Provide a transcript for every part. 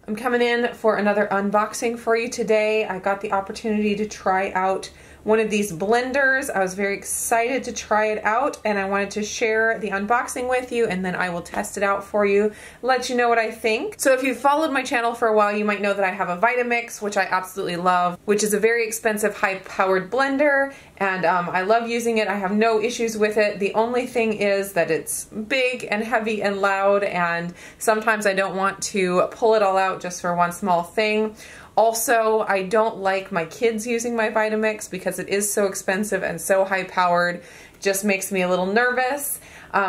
I'm coming in for another unboxing for you today. I got the opportunity to try out one of these blenders. I was very excited to try it out and I wanted to share the unboxing with you, and then I will test it out for you, let you know what I think. So if you've followed my channel for a while, you might know that I have a Vitamix, which I absolutely love, which is a very expensive high-powered blender, and I love using it. I have no issues with it. The only thing is that it's big and heavy and loud, and sometimes I don't want to pull it all out just for one small thing. Also, I don't like my kids using my Vitamix because it is so expensive and so high powered. It just makes me a little nervous.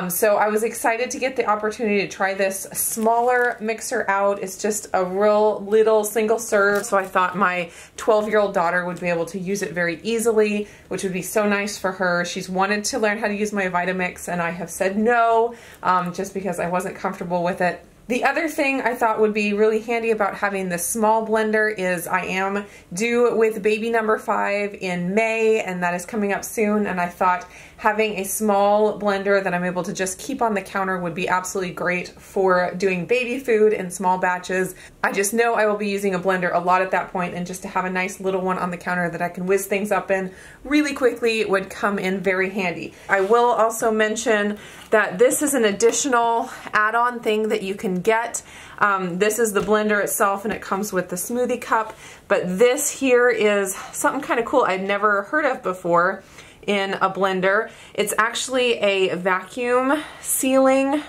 So I was excited to get the opportunity to try this smaller mixer out. It's just a real little single serve, so I thought my 12-year-old daughter would be able to use it very easily, which would be so nice for her. She's wanted to learn how to use my Vitamix, and I have said no, just because I wasn't comfortable with it. The other thing I thought would be really handy about having this small blender is I am due with baby number 5 in May, and that is coming up soon, and I thought having a small blender that I'm able to just keep on the counter would be absolutely great for doing baby food in small batches. I just know I will be using a blender a lot at that point, and just to have a nice little one on the counter that I can whiz things up in really quickly would come in very handy. I will also mention that this is an additional add-on thing that you can get. This is the blender itself, and it comes with the smoothie cup, but this here is something kind of cool I'd never heard of before in a blender. It's actually a vacuum sealing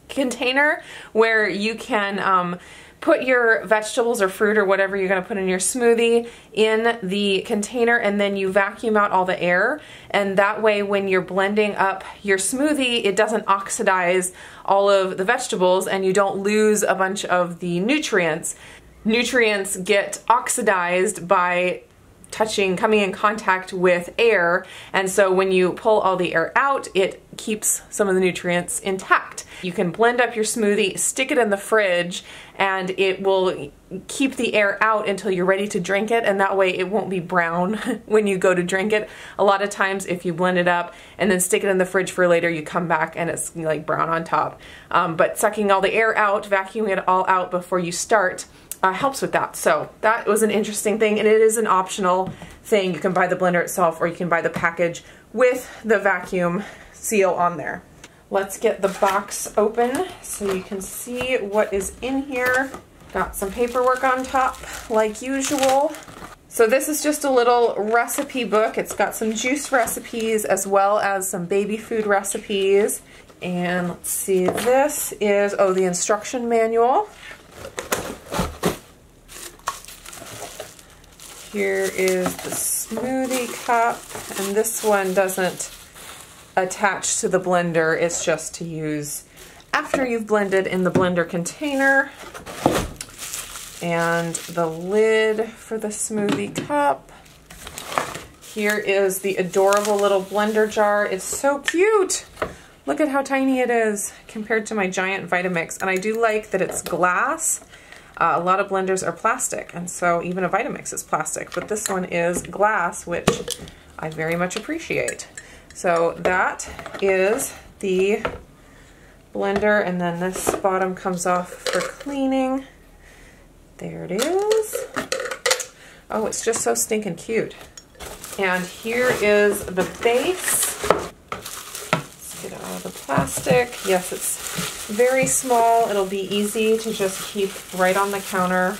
container where you can put your vegetables or fruit or whatever you're going to put in your smoothie in the container, and then you vacuum out all the air, and that way when you're blending up your smoothie it doesn't oxidize all of the vegetables and you don't lose a bunch of the nutrients. Nutrients get oxidized by coming in contact with air, and so when you pull all the air out, it keeps some of the nutrients intact. You can blend up your smoothie, stick it in the fridge, and it will keep the air out until you're ready to drink it, and that way it won't be brown when you go to drink it. A lot of times if you blend it up and then stick it in the fridge for later, you come back and it's like brown on top. But sucking all the air out, vacuuming it all out before you start, helps with that. So that was an interesting thing, and it is an optional thing. You can buy the blender itself or you can buy the package with the vacuum seal on there. Let's get the box open so you can see what is in here. Got some paperwork on top like usual. So this is just a little recipe book. It's got some juice recipes as well as some baby food recipes. And let's see, this is, oh, the instruction manual. Here is the smoothie cup, and this one doesn't attach to the blender. It's just to use after you've blended in the blender container. And the lid for the smoothie cup. Here is the adorable little blender jar. It's so cute. Look at how tiny it is compared to my giant Vitamix. And I do like that it's glass. A lot of blenders are plastic, and so even a Vitamix is plastic, but this one is glass, which I very much appreciate. So that is the blender, and then this bottom comes off for cleaning. There it is. Oh, it's just so stinking cute. And here is the base. Let's get it out of the plastic. Yes, it's very small. It'll be easy to just keep right on the counter,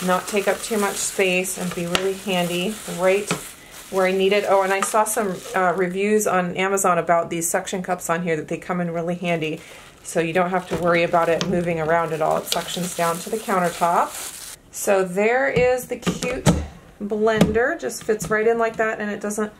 not take up too much space, and be really handy right where I need it. Oh, and I saw some reviews on Amazon about these suction cups on here, that they come in really handy, so you don't have to worry about it moving around at all. It suctions down to the countertop. So there is the cute blender. Just fits right in like that, and it doesn't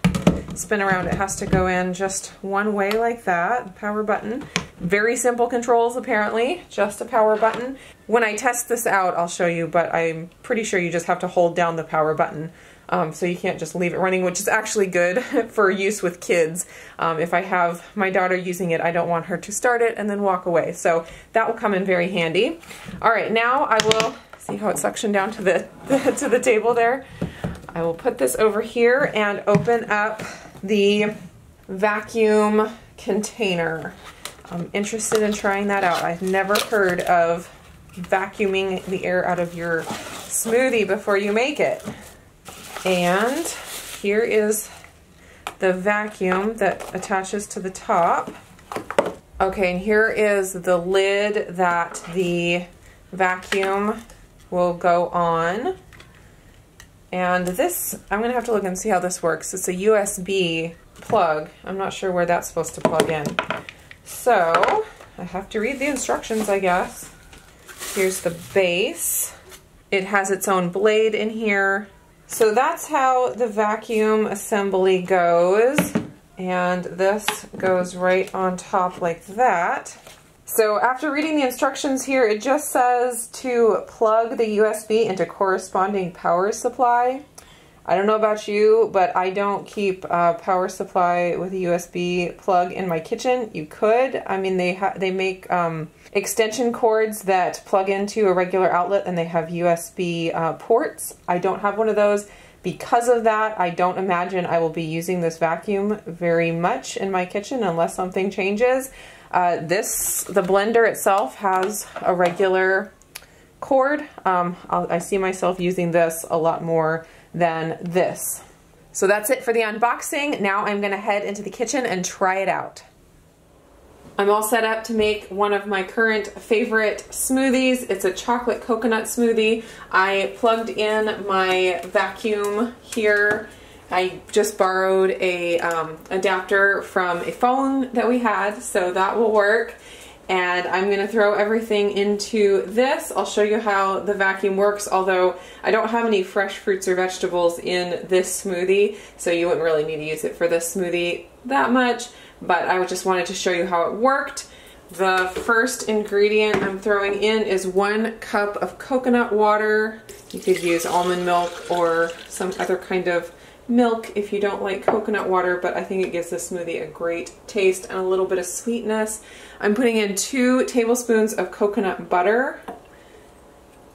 spin around. It has to go in just one way like that. Power button. Very simple controls apparently, just a power button. When I test this out I'll show you, but I'm pretty sure you just have to hold down the power button. So you can't just leave it running, which is actually good for use with kids. If I have my daughter using it, I don't want her to start it and then walk away. So that will come in very handy. Alright, now I will see how it's suctioned down to the table there. I will put this over here and open up the vacuum container. I'm interested in trying that out. I've never heard of vacuuming the air out of your smoothie before you make it. And here is the vacuum that attaches to the top. Okay, and here is the lid that the vacuum will go on. And this, I'm gonna have to look and see how this works. It's a USB plug. I'm not sure where that's supposed to plug in. So, I have to read the instructions, I guess. Here's the base. It has its own blade in here. So that's how the vacuum assembly goes. And this goes right on top like that. So after reading the instructions here, it just says to plug the USB into corresponding power supply. I don't know about you, but I don't keep a power supply with a USB plug in my kitchen. You could. I mean, they make extension cords that plug into a regular outlet, and they have USB ports. I don't have one of those. Because of that, I don't imagine I will be using this vacuum very much in my kitchen unless something changes. The blender itself has a regular cord. I see myself using this a lot more than this. So that's it for the unboxing. Now I'm gonna head into the kitchen and try it out. I'm all set up to make one of my current favorite smoothies. It's a chocolate coconut smoothie. I plugged in my vacuum here. I just borrowed a adapter from a phone that we had, so that will work. And I'm gonna throw everything into this. I'll show you how the vacuum works, although I don't have any fresh fruits or vegetables in this smoothie, so you wouldn't really need to use it for this smoothie that much. But I just wanted to show you how it worked. The first ingredient I'm throwing in is 1 cup of coconut water. You could use almond milk or some other kind of milk if you don't like coconut water, but I think it gives this smoothie a great taste and a little bit of sweetness. I'm putting in 2 tablespoons of coconut butter,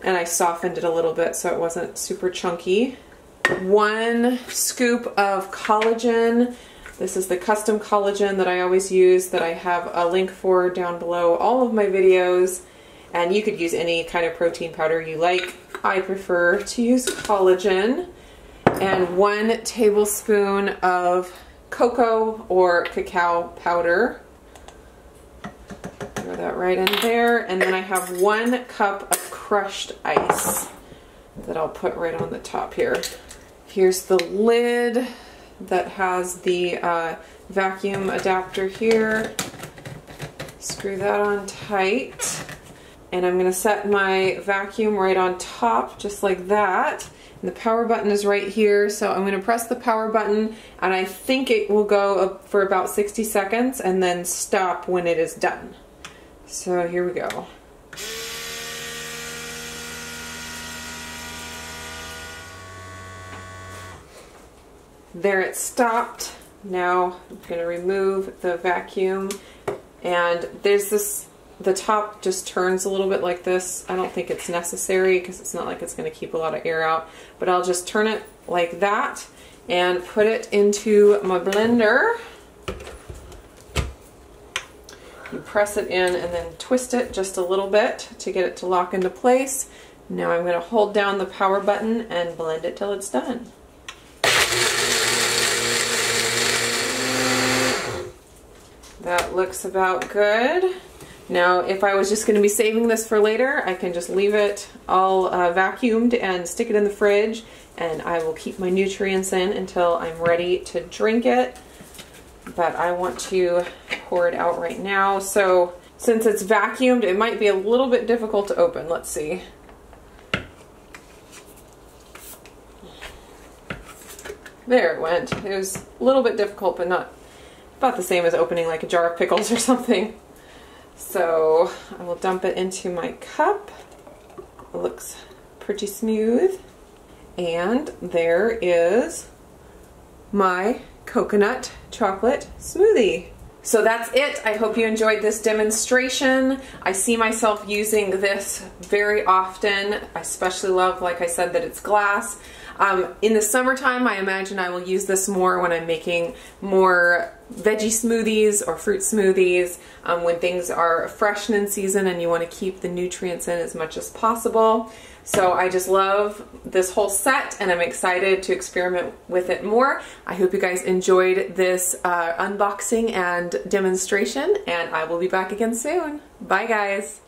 and I softened it a little bit so it wasn't super chunky. 1 scoop of collagen. This is the custom collagen that I always use, that I have a link for down below all of my videos. And you could use any kind of protein powder you like. I prefer to use collagen. And 1 tablespoon of cocoa or cacao powder. Throw that right in there. And then I have 1 cup of crushed ice that I'll put right on the top here. Here's the lid that has the vacuum adapter here. Screw that on tight. And I'm gonna set my vacuum right on top, just like that. And the power button is right here, so I'm gonna press the power button, and I think it will go for about 60 seconds and then stop when it is done. So here we go. There it stopped. Now I'm going to remove the vacuum, and there's this, the top just turns a little bit like this. I don't think it's necessary because it's not like it's going to keep a lot of air out, but I'll just turn it like that and put it into my blender. You press it in and then twist it just a little bit to get it to lock into place. Now I'm going to hold down the power button and blend it till it's done. That looks about good. Now, if I was just going to be saving this for later, I can just leave it all vacuumed and stick it in the fridge, and I will keep my nutrients in until I'm ready to drink it. But I want to pour it out right now. So, since it's vacuumed, it might be a little bit difficult to open. Let's see. There it went. It was a little bit difficult, but not about the same as opening like a jar of pickles or something. So I will dump it into my cup. It looks pretty smooth. And there is my coconut chocolate smoothie. So that's it. I hope you enjoyed this demonstration. I see myself using this very often. I especially love, like I said, that it's glass. In the summertime, I imagine I will use this more when I'm making more veggie smoothies or fruit smoothies when things are fresh and in season and you want to keep the nutrients in as much as possible. So I just love this whole set and I'm excited to experiment with it more. I hope you guys enjoyed this unboxing and demonstration, and I will be back again soon. Bye guys.